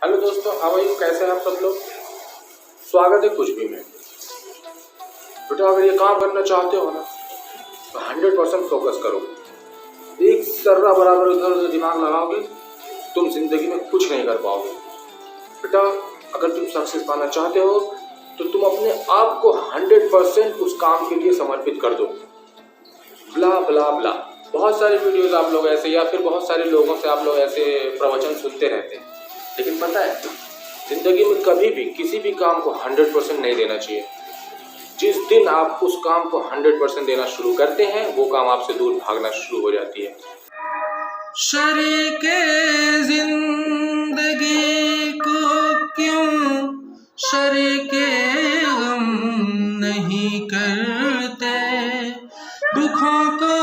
Hello दोस्तों, how are you? कैसे हैं आप सब लोग? स्वागत है कुछ भी में। बेटा अगर ये काम करना चाहते हो ना तो 100% फोकस करो। एक सर्रा बराबर इधर उधर दिमाग लगाओगे तुम जिंदगी में कुछ नहीं कर पाओगे। बेटा अगर तुम सक्सेस पाना चाहते हो तो तुम अपने आप को 100% उस काम के लिए समर्पित कर दो। ब्ला ब्ला ब्ला, बहुत सारे वीडियोस आप लोग ऐसे या फिर बहुत सारे लोगों से आप लोग ऐसे प्रवचन सुनते रहते हैं, लेकिन पता है जिंदगी में कभी भी किसी भी काम को 100% नहीं देना चाहिए। जिस दिन आप उस काम को 100% देना शुरू करते हैं वो काम आपसे दूर भागना शुरू हो जाती है। शरीके जिंदगी को क्यों शरीके गम नहीं करते, दुखों को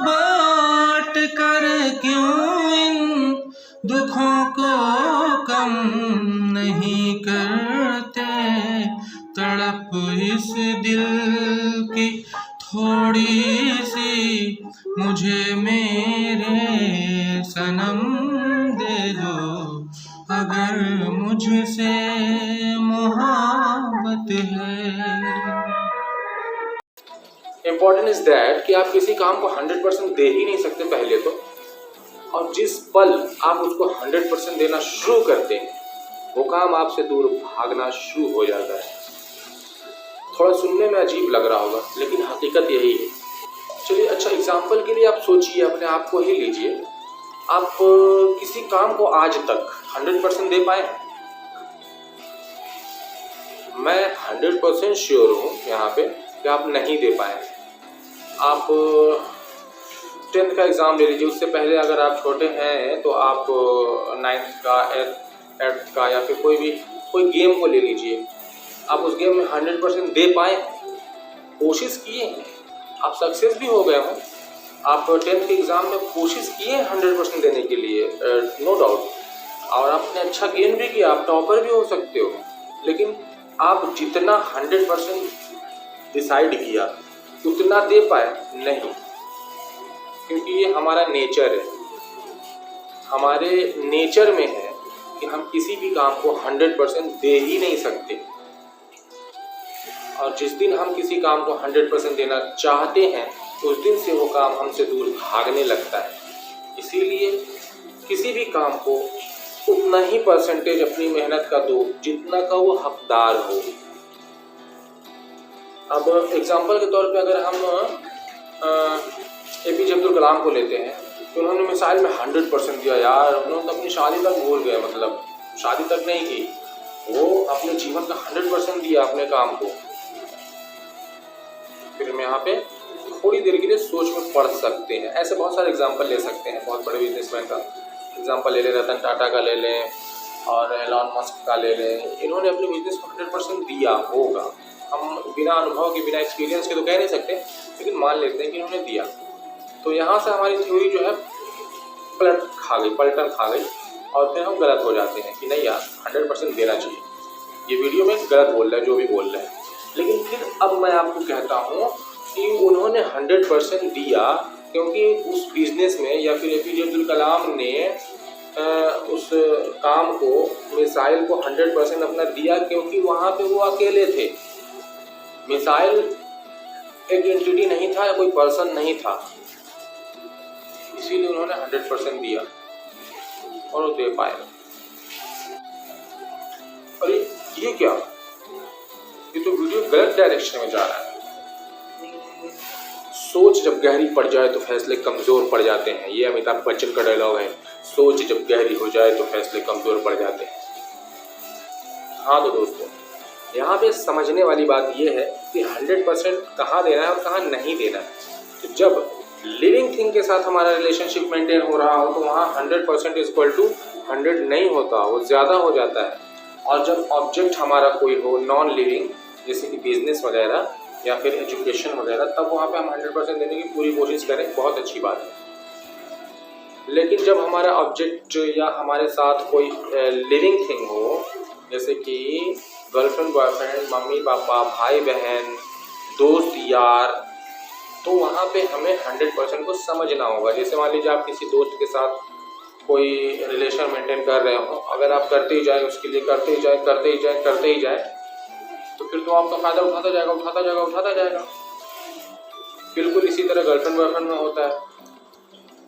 बांट कर क्यों इन दुखों को कम नहीं करते, तड़प इस दिल की थोड़ी सी मुझे मेरे सनम दे दो, अगर मुझसे मोहब्बत है। इम्पोर्टेंट इज दैट कि आप किसी काम को 100% दे ही नहीं सकते पहले तो, और जिस पल आप उसको 100% देना शुरू करते हैं वो काम आपसे दूर भागना शुरू हो जाता है। थोड़ा सुनने में अजीब लग रहा होगा लेकिन हकीकत यही है। चलिए अच्छा एग्जाम्पल के लिए आप सोचिए, अपने आप को ही लीजिए। आप किसी काम को आज तक 100% दे पाए? मैं 100% श्योर हूँ यहाँ पे कि आप नहीं दे पाए। आप 10th का एग्ज़ाम ले लीजिए, उससे पहले अगर आप छोटे हैं तो आप 9th का 8th का या फिर कोई गेम को ले लीजिए। आप उस गेम में 100% दे पाए, कोशिश किए, आप सक्सेस भी हो गए हों। आप 10th के एग्ज़ाम में कोशिश किए 100% देने के लिए, नो डाउट, और आपने अच्छा गेन भी किया, आप टॉपर भी हो सकते हो। लेकिन आप जितना 100% डिसाइड किया उतना दे पाए नहीं, क्योंकि ये हमारा नेचर है। हमारे नेचर में है कि हम किसी भी काम को 100% दे ही नहीं सकते, और जिस दिन हम किसी काम को 100% देना चाहते हैं उस दिन से वो काम हमसे दूर भागने लगता है। इसीलिए किसी भी काम को उतना ही परसेंटेज अपनी मेहनत का दो जितना का वो हकदार हो। अब एग्जांपल के तौर पे अगर हम APJ अब्दुल कलाम को लेते हैं तो उन्होंने मिसाइल में 100% दिया यार। उन्होंने तो अपनी शादी तक भूल गए, मतलब शादी तक नहीं की, वो अपने जीवन का 100% दिया अपने काम को। फिर हम यहाँ पे थोड़ी देर के लिए सोच में पढ़ सकते हैं। ऐसे बहुत सारे एग्जाम्पल ले सकते हैं। बहुत बड़े बिजनेसमैन का एग्जाम्पल ले लें, रतन टाटा का ले लें और एलॉन मस्क का ले लें। इन्होंने अपने बिजनेस को 100% दिया होगा। हम बिना अनुभव के, बिना एक्सपीरियंस के तो कह नहीं सकते, लेकिन मान लेते हैं कि इन्होंने दिया। तो यहाँ से हमारी थ्योरी जो है पलटन खा गई, और फिर हम गलत हो जाते हैं कि नहीं यार 100% देना चाहिए। ये वीडियो में गलत बोल रहा है जो भी बोल रहा है, लेकिन फिर अब मैं आपको कहता हूँ कि उन्होंने 100% दिया क्योंकि उस बिजनेस में या फिर APJ अब्दुल कलाम ने उस काम को, मिसाइल को 100% अपना दिया, क्योंकि वहाँ पे वो अकेले थे। मिसाइल एक एंटिटी नहीं था या कोई पर्सन नहीं था, इसीलिए उन्होंने 100% दिया और वो दे पाए। अरे ये क्या, ये तो वीडियो गलत डायरेक्शन में जा रहा है। सोच जब गहरी पड़ जाए तो फैसले कमज़ोर पड़ जाते हैं, ये अमिताभ बच्चन का डायलॉग है। सोच जब गहरी हो जाए तो फैसले कमज़ोर पड़ जाते हैं। हाँ तो दोस्तों, यहाँ पे समझने वाली बात ये है कि 100% कहाँ देना है और कहाँ नहीं देना है। तो जब लिविंग थिंग के साथ हमारा रिलेशनशिप मेंटेन हो रहा हो तो वहाँ 100% इक्वल टू 100 नहीं होता, वो ज़्यादा हो जाता है। और जब ऑब्जेक्ट हमारा कोई हो नॉन लिविंग, जैसे कि बिजनेस वगैरह या फिर एजुकेशन वगैरह, तब वहाँ पे हम 100% देने की पूरी कोशिश करें, बहुत अच्छी बात है। लेकिन जब हमारा ऑब्जेक्ट या हमारे साथ कोई लिविंग थिंग हो, जैसे कि गर्लफ्रेंड, बॉयफ्रेंड, मम्मी पापा, भाई बहन, दोस्त यार, तो वहाँ पे हमें 100% को समझना होगा। जैसे मान लीजिए आप किसी दोस्त के साथ कोई रिलेशन मेंटेन कर रहे हो, अगर आप करते ही जाए उसके लिए करते ही जाए करते ही जाए करते ही जाए तो फिर तो आपका फ़ायदा उठाता जाएगा उठाता जाएगा उठाता जाएगा। बिल्कुल इसी तरह गर्लफ्रेंड बॉयफ्रेंड में होता है,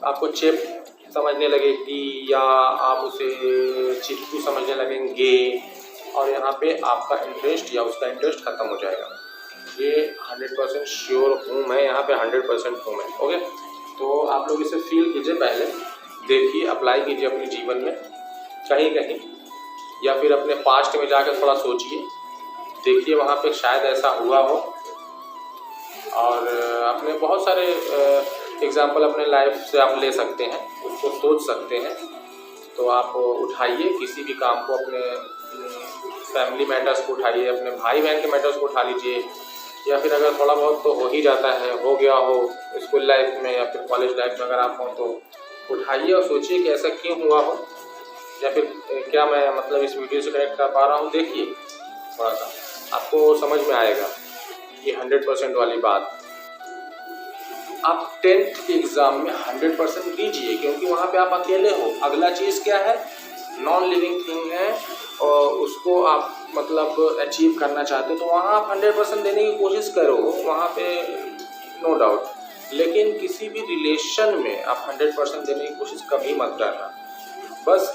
आपको चेप समझने लगेगी या आप उसे चिपकू समझने लगेंगे और यहाँ पे आपका इंटरेस्ट या उसका इंटरेस्ट ख़त्म हो जाएगा। ये 100% श्योर हूँ मैं, यहाँ पे 100% हूँ मैं। ओके, तो आप लोग इसे फील कीजिए, पहले देखिए, अप्लाई कीजिए अपने जीवन में कहीं कहीं, या फिर अपने पास्ट में जाकर थोड़ा सोचिए, देखिए वहाँ पे शायद ऐसा हुआ हो। और अपने बहुत सारे एग्जाम्पल अपने लाइफ से आप ले सकते हैं, उसको सोच सकते हैं। तो आप उठाइए किसी भी काम को, अपने फैमिली मैटर्स को उठाइए, अपने भाई बहन के मैटर्स को उठा लीजिए, या फिर अगर थोड़ा बहुत तो हो ही जाता है, हो गया हो स्कूल लाइफ में या फिर कॉलेज लाइफ में अगर आप हो तो उठाइए और सोचिए कि ऐसा क्यों हुआ हो, या फिर क्या मैं मतलब इस वीडियो से कनेक्ट कर पा रहा हूँ। देखिए थोड़ा सा आपको समझ में आएगा ये 100% वाली बात। आप 10th के एग्ज़ाम में 100% दीजिए, क्योंकि वहाँ पे आप अकेले हो। अगला चीज़ क्या है, नॉन लिविंग थिंग है और उसको आप मतलब अचीव करना चाहते हो, तो वहाँ आप 100% देने की कोशिश करो, वहाँ पे नो डाउट। लेकिन किसी भी रिलेशन में आप 100% देने की कोशिश कभी मत करना। बस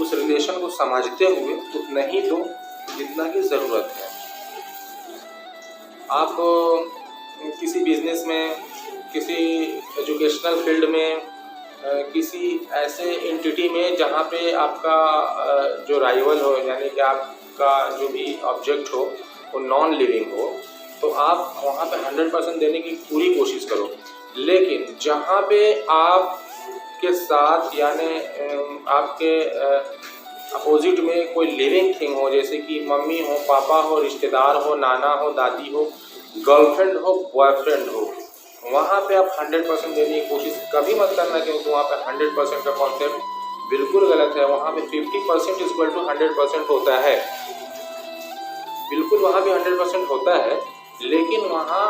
उस रिलेशन को समझते हुए उतना ही दो जितना की ज़रूरत है। आप किसी बिजनेस में, किसी एजुकेशनल फील्ड में, किसी ऐसे एंटिटी में जहाँ पे आपका जो राइवल हो, यानी कि आपका जो भी ऑब्जेक्ट हो वो नॉन लिविंग हो, तो आप वहाँ पे 100% देने की पूरी कोशिश करो। लेकिन जहाँ पे आपके साथ यानी आपके अपोजिट में कोई लिविंग थिंग हो, जैसे कि मम्मी हो, पापा हो, रिश्तेदार हो, नाना हो, दादी हो, गर्लफ्रेंड हो, बॉयफ्रेंड हो, वहाँ पे आप 100% देने की कोशिश कभी मत करना, क्योंकि वहाँ पे 100% का कॉन्सेप्ट बिल्कुल गलत है। वहाँ पे 50% इक्वल टू 100% होता है, बिल्कुल वहाँ भी 100% होता है, लेकिन वहाँ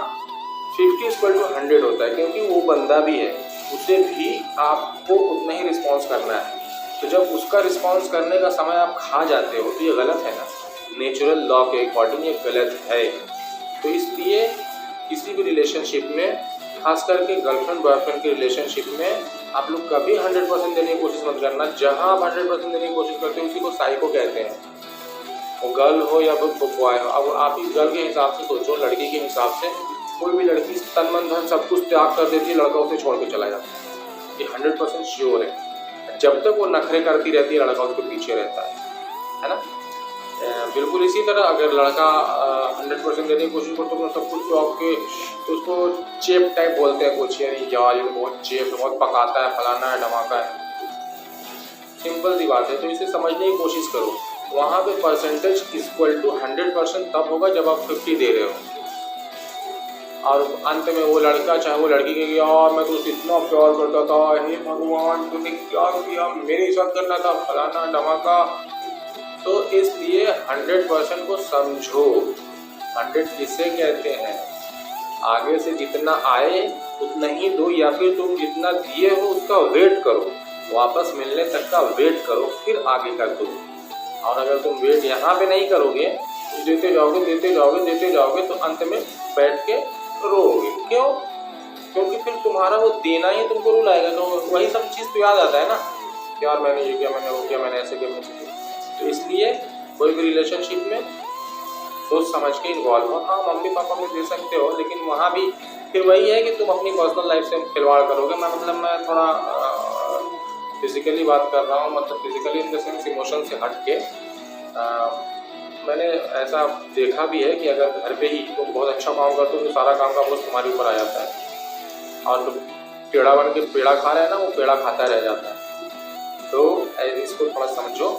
50 इक्वल टू 100 होता है, क्योंकि वो बंदा भी है, उसे भी आपको उतना ही रिस्पॉन्स करना है। तो जब उसका रिस्पॉन्स करने का समय आप खा जाते हो तो ये गलत है ना, नेचुरल लॉ के अकॉर्डिंग ये गलत है। तो इसलिए किसी भी रिलेशनशिप में, खास करके गर्लफ्रेंड बॉयफ्रेंड की रिलेशनशिप में, आप लोग कभी 100% देने की कोशिश मत करना। जहाँ आप 100% देने की कोशिश करते हो उसी को साइको कहते हैं, वो गर्ल हो या बॉय हो। अब आप इस गर्ल के हिसाब से सोचो, लड़की के हिसाब से, कोई भी लड़की तन मन धन सब कुछ त्याग कर देती है, लड़का उसे छोड़ के चला जाता है, ये 100% श्योर है। जब तक वो नखरे करती रहती है लड़का उसके पीछे रहता है ना। बिल्कुल इसी तरह अगर लड़का 100% देने की कोशिश करता है तो सब कुछ तो आपके, उसको चेप टाइप बोलते हैं कुछ, यानी यार ये बहुत चेप, बहुत पकाता है, फलाना है, धमाका है। सिंपल सी बात है, तो इसे समझने की कोशिश करो। वहाँ पे परसेंटेज इक्वल टू 100% तब होगा जब आप 50 दे रहे हो, और अंत में वो लड़का चाहे वो लड़की के यार मैं तुझसे इतना प्यार करता था, हे भगवान तूने क्या किया, मेरे साथ करना था, फलाना धमाका। तो इसलिए 100% को समझो। 100 किसे कहते हैं, आगे से जितना आए उतना ही दो, या फिर तुम जितना दिए हो उसका वेट करो, वापस मिलने तक का वेट करो, फिर आगे का दो। और अगर तुम वेट यहाँ पे नहीं करोगे, देते जाओगे देते जाओगे देते जाओगे, तो अंत में बैठ के रोओगे। क्यों? क्योंकि फिर तुम्हारा वो देना ही तुमको रूल आएगा, तो वही सब चीज़ तो याद आता है ना, यार मैंने ये किया, मैंने वो किया, मैंने ऐसे किया, मैंने। तो इसलिए कोई भी रिलेशनशिप में सोच समझ के इन्वॉल्व हो। हाँ, मम्मी पापा को दे सकते हो, लेकिन वहाँ भी फिर वही है कि तुम अपनी पर्सनल लाइफ से खिलवाड़ करोगे। मैं थोड़ा फिजिकली बात कर रहा हूँ, मतलब physically in the sense emotion से हट के। मैंने ऐसा देखा भी है कि अगर घर पे ही तुम बहुत अच्छा काम करते हो तो सारा काम का बोझ तुम्हारे ऊपर आ जाता है, और तुम पेड़ा बन के पेड़ा खा रहे हैं ना, वो पेड़ा खाता रह जाता है। तो इसको थोड़ा समझो।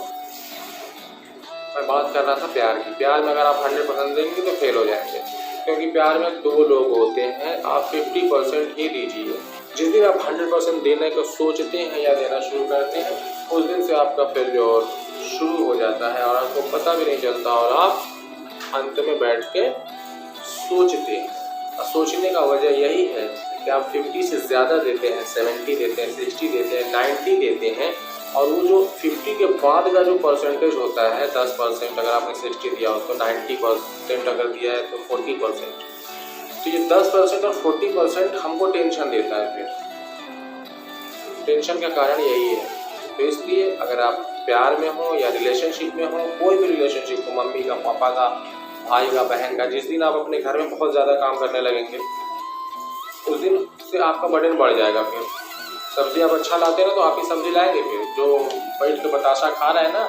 मैं बात कर रहा था प्यार की। प्यार में अगर आप 100% देंगे तो फेल हो जाएंगे, क्योंकि प्यार में दो लोग होते हैं। आप 50% ही दीजिए। जिस दिन आप 100% देने को सोचते हैं या देना शुरू करते हैं, उस दिन से आपका फेल्योर शुरू हो जाता है और आपको पता भी नहीं चलता, और आप अंत में बैठ के सोचते हैं। और सोचने का वजह यही है कि आप 50 से ज़्यादा देते हैं, 70 देते हैं, 60 देते हैं, 90 देते हैं, और वो जो 50 के बाद का जो परसेंटेज होता है 10%, अगर आपने 60 दिया हो तो 90% अगर दिया है तो 40%, तो ये 10% और 40% हमको टेंशन देता है। फिर टेंशन का कारण यही है। तो इसलिए अगर आप प्यार में हो या रिलेशनशिप में हो, कोई भी रिलेशनशिप हो, मम्मी का, पापा का, भाई का, बहन का, जिस दिन आप अपने घर में बहुत ज़्यादा काम करने लगेंगे उस दिन से आपका बर्डन बढ़ जाएगा। फिर सब्जी आप अच्छा लाते हैं ना तो आप ही सब्जी लाएंगे, फिर जो बैठ के बताशा खा रहा है ना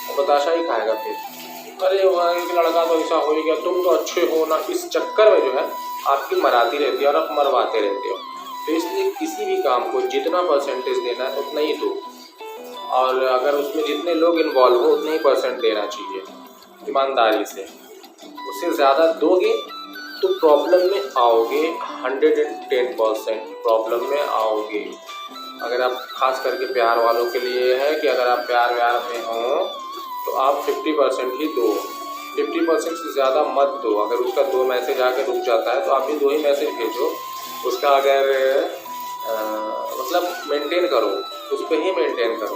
वो बताशा ही खाएगा। फिर अरे वह एक लड़का तो ऐसा हो ही गया, तुम तो अच्छे हो ना, इस चक्कर में जो है आपकी मराती रहती है और आप मरवाते रहते हो। तो इसलिए किसी भी काम को जितना परसेंटेज देना है उतना ही दो, और अगर उसमें जितने लोग इन्वॉल्व हो उतने ही परसेंट देना चाहिए ईमानदारी से। उससे ज़्यादा दोगे तो प्रॉब्लम में आओगे, 110% प्रॉब्लम में आओगे। अगर आप खास करके प्यार वालों के लिए है कि अगर आप प्यार व्यार में हो तो आप 50% ही दो, 50% से ज़्यादा मत दो। अगर उसका 2 मैसेज आकर रुक जाता है तो आप भी 2 ही मैसेज भेजो। उसका अगर मतलब मेंटेन करो, उस पर ही मेंटेन करो।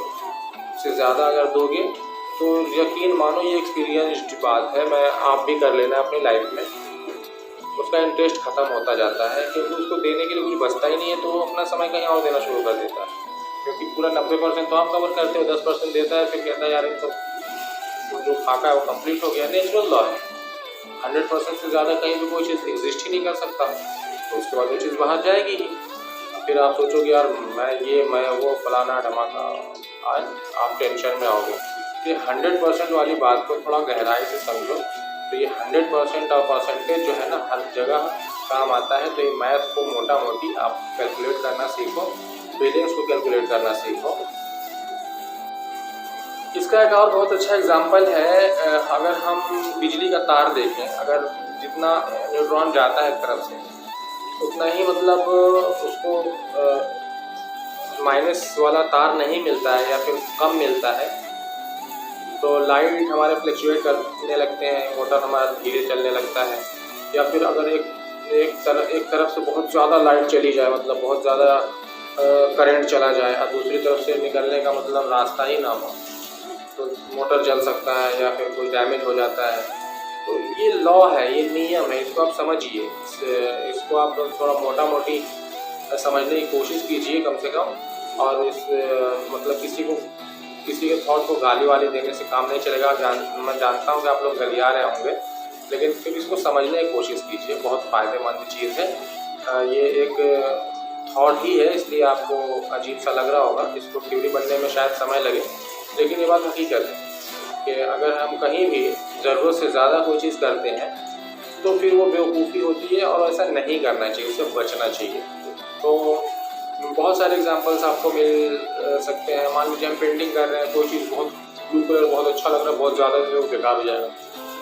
उससे ज़्यादा अगर दोगे तो यकीन मानो ये एक्सपीरियंस्ड बात है, मैं आप भी कर लेना अपनी लाइफ में, उसका इंटरेस्ट ख़त्म होता जाता है क्योंकि उसको देने के लिए कुछ बचता ही नहीं है, तो वो अपना समय कहीं और देना शुरू कर देता है। क्योंकि पूरा 90% तो आप कवर करते हो, 10% देता है, फिर कहता है यार तो जो फाका है वो कंप्लीट हो गया। नेचुरल लॉ है, 100% से ज़्यादा कहीं भी कोई चीज़ एग्जिस्ट ही नहीं कर सकता, तो उसके बाद वो चीज़ बाहर जाएगी ही। फिर आप सोचोगे यार मैं वो फलाना धमाका, आज आप टेंशन में आओगे। तो 100% वाली बात को थोड़ा गहराई से समझो। तो ये 100% और परसेंटेज जो है ना हर जगह काम आता है। तो ये मैथ को मोटा मोटी आप कैलकुलेट करना सीखो, फीलिंग्स को कैलकुलेट करना सीखो। इसका एक और बहुत अच्छा एग्जाम्पल है, अगर हम बिजली का तार देखें, अगर जितना न्यूट्रॉन जाता है एक तरफ से उतना ही मतलब उसको माइनस वाला तार नहीं मिलता है या फिर कम मिलता है, तो लाइट हमारे फ्लक्चुएट करने लगते हैं, मोटर हमारा धीरे चलने लगता है। या फिर अगर एक तरफ से बहुत ज़्यादा लाइट चली जाए, मतलब बहुत ज़्यादा करंट चला जाए और दूसरी तरफ से निकलने का मतलब रास्ता ही ना हो, तो मोटर जल सकता है या फिर कोई डैमेज हो जाता है। तो ये लॉ है, ये नियम है, इसको आप समझिए, इसको आप थोड़ा मोटा मोटी समझने की कोशिश कीजिए कम से कम। और इस मतलब किसी के थॉट को गाली वाली देने से काम नहीं चलेगा। मैं जानता हूँ कि आप लोग गलिया रहे होंगे, लेकिन फिर इसको समझने की कोशिश कीजिए, बहुत फ़ायदेमंद चीज़ है। ये एक थॉट ही है, इसलिए आपको अजीब सा लग रहा होगा, इसको थ्योरी बनने में शायद समय लगे, लेकिन ये बात हकीकत है कि अगर हम कहीं भी ज़रूरत से ज़्यादा कोई चीज़ करते हैं तो फिर वो बेवकूफ़ी होती है और ऐसा नहीं करना चाहिए, उससे बचना चाहिए। तो बहुत सारे एग्जांपल्स आपको मिल सकते हैं। मान लीजिए हम पेंटिंग कर रहे हैं, कोई चीज़ बहुत ब्लू कलर बहुत अच्छा लग रहा है, बहुत ज़्यादा जो बेकार हो जाएगा,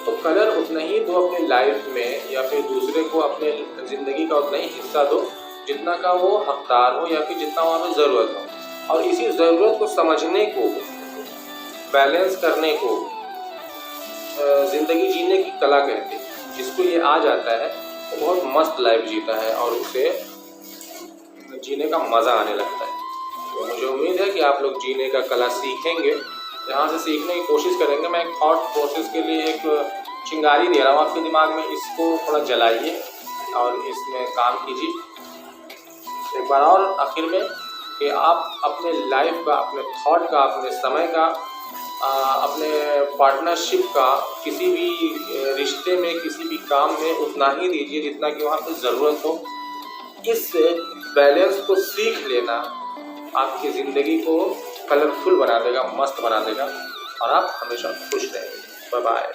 तो कलर उतना ही दो अपनी लाइफ में, या फिर दूसरे को अपने ज़िंदगी का उतना ही हिस्सा दो जितना का वो हकदार हो या फिर जितना वहाँ पर ज़रूरत हो। और इसी ज़रूरत को समझने को, बैलेंस करने को ज़िंदगी जीने की कला कहते हैं। जिसको ये आ जाता है वो बहुत मस्त लाइफ जीता है और उसे जीने का मज़ा आने लगता है। तो मुझे उम्मीद है कि आप लोग जीने का कला सीखेंगे, यहाँ से सीखने की कोशिश करेंगे। मैं एक थॉट प्रोसेस के लिए एक चिंगारी दे रहा हूँ आपके दिमाग में, इसको थोड़ा जलाइए और इसमें काम कीजिए। एक बार और आखिर में कि आप अपने लाइफ का, अपने थॉट का, अपने समय का, अपने पार्टनरशिप का किसी भी रिश्ते में, किसी भी काम में उतना ही दीजिए जितना कि वहाँ पर ज़रूरत हो। इससे बैलेंस को सीख लेना आपकी ज़िंदगी को कलरफुल बना देगा, मस्त बना देगा और आप हमेशा खुश रहेंगे। Bye bye.